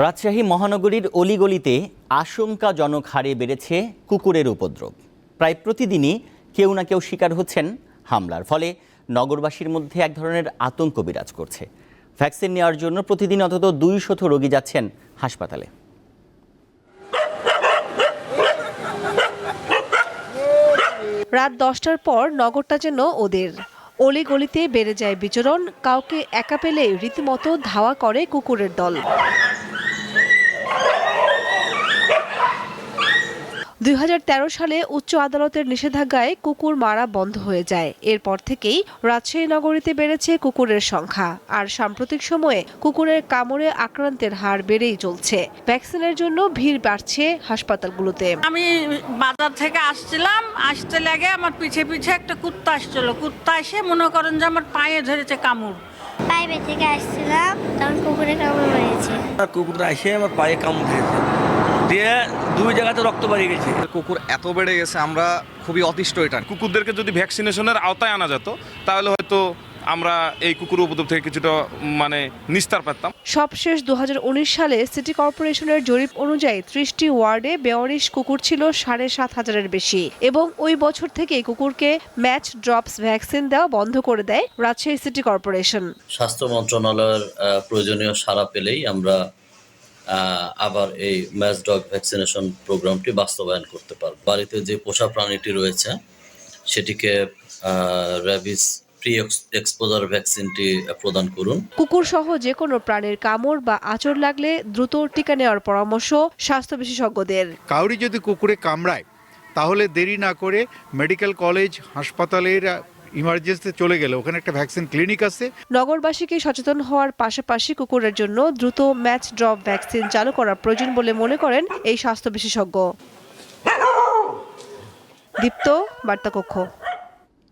রাজশাহী মহানগরীর অলিগলিতে আশঙ্কাজনক হারে বেড়েছে কুকুরের উপদ্রব। প্রায় প্রতিদিনই কেউ না কেউ শিকার হচ্ছেন হামলার। ফলে নগরবাসীর মধ্যে এক ধরনের আতঙ্ক বিরাজ করছে। ভ্যাকসিন নেওয়ার জন্য প্রতিদিন অন্তত 200 রোগী যাচ্ছেন হাসপাতালে। রাত 10টার পর নগরটা যেন ওদের। অলিগলিতে বেড়ে যায় বিচরণ, কাউকে একা পেলে রীতিমতো ধাওয়া করে কুকুরের দল। 2013 সালে উচ্চ আদালতের নিষেধাজ্ঞায় কুকুর মারা বন্ধ হয়ে যায়। এরপর থেকেই রাজশাহী নগরীতে বেড়েছে কুকুরের সংখ্যা। আর সাম্প্রতিক সময়ে কুকুরের কামড়ে আক্রান্তের হার বেড়েই চলছে। ভ্যাকসিনের জন্য ভিড় বাড়ছে হাসপাতালগুলোতে। আমি বাজার থেকে আসতে লাগে আমার পিছে পিছে একটা কুত্তা আসছিল। কুত্তা এসে মনে করেন যে আমার পায়ে ধরেছে কামড়। পাইপে থেকে আসছিলাম, তখন কুকুরে কামড় মেরেছে। কুকুরটা এসে আমার পায়ে কামড় দিয়েছে, দিয়ে 2 জায়গাতে রক্ত বেরিয়ে গেছে। কুকুর এত বেড়ে গেছে, আমরা খুবই অতিষ্ঠ। এটা কুকুরদেরকে যদি ভ্যাকসিনেশনের আওতায় আনা যেত তাহলে হয়তো আমরা এই কুকুর উপদ্রব থেকে কিছুটা নিস্তার পেতাম। সবশেষ 2019 সালে সিটি কর্পোরেশনের জরিপ অনুযায়ী 30টি ওয়ার্ডে 42 কুকুর ছিল 7,500-এর বেশি। এবং ওই বছর থেকেই কুকুরকে ম্যাচ ড্রপস ভ্যাকসিন দেওয়া বন্ধ করে দেয় রাজশাহী সিটি কর্পোরেশন। স্বাস্থ্য মন্ত্রণালয়ের প্রয়োজনীয় সাড়া পেলেই আমরা আবার এই ম্যাচ ডগ ভ্যাকসিনেশন প্রোগ্রামটি বাস্তবায়ন করতে পারব। বাড়িতে যে পোষা প্রাণীটি রয়েছে সেটিকে র্যাবিস প্রি এক্সপোজার ভ্যাকসিনটি প্রদান করুন। কুকুর সহ যে কোনো প্রাণীর কামড় বা আঁচড় লাগলে দ্রুত টিকা নেওয়ার পরামর্শ স্বাস্থ্য বিশেষজ্ঞদের। কাউরি যদি কুকুরে কামড়ায় তাহলে দেরি না করে মেডিকেল কলেজ হাসপাতালের ইমার্জেন্সিতে চলে গেলে ওখানে একটা ভ্যাকসিন ক্লিনিক আছে। নগরবাসীকে সচেতন হওয়ার পাশাপাশি কুকুরের জন্য দ্রুত ম্যাচ ড্রপ ভ্যাকসিন চালু করা প্রয়োজন বলে মনে করেন এই স্বাস্থ্য বিশেষজ্ঞ। দীপ্ত, বার্তা কক্ষ।